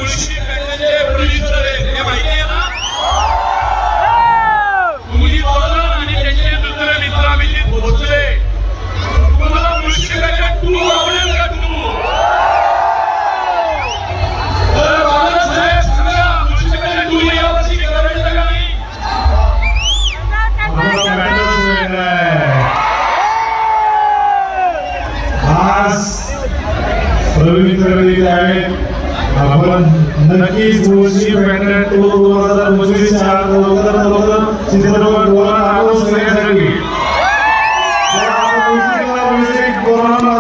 Mulshi पॅटर्नचे producer आहेत, हे माहिती आहे ना? तुम्ही बोलला आणि त्यांचे दुसरे मित्र आम्ही पोहोचले. तुम्हाला मुळशी पॅटर्न 2 आवडेल का? 2 तर बाळासाहेब सांगा, मुळशी पॅटर्न 2 यावर्षी करायचं का नाही? आज प्रवीण आहेत. आपण नक्कीच मुळशी पॅटर्न 2025 लवकर चित्रपट करण्यासाठी कोरोना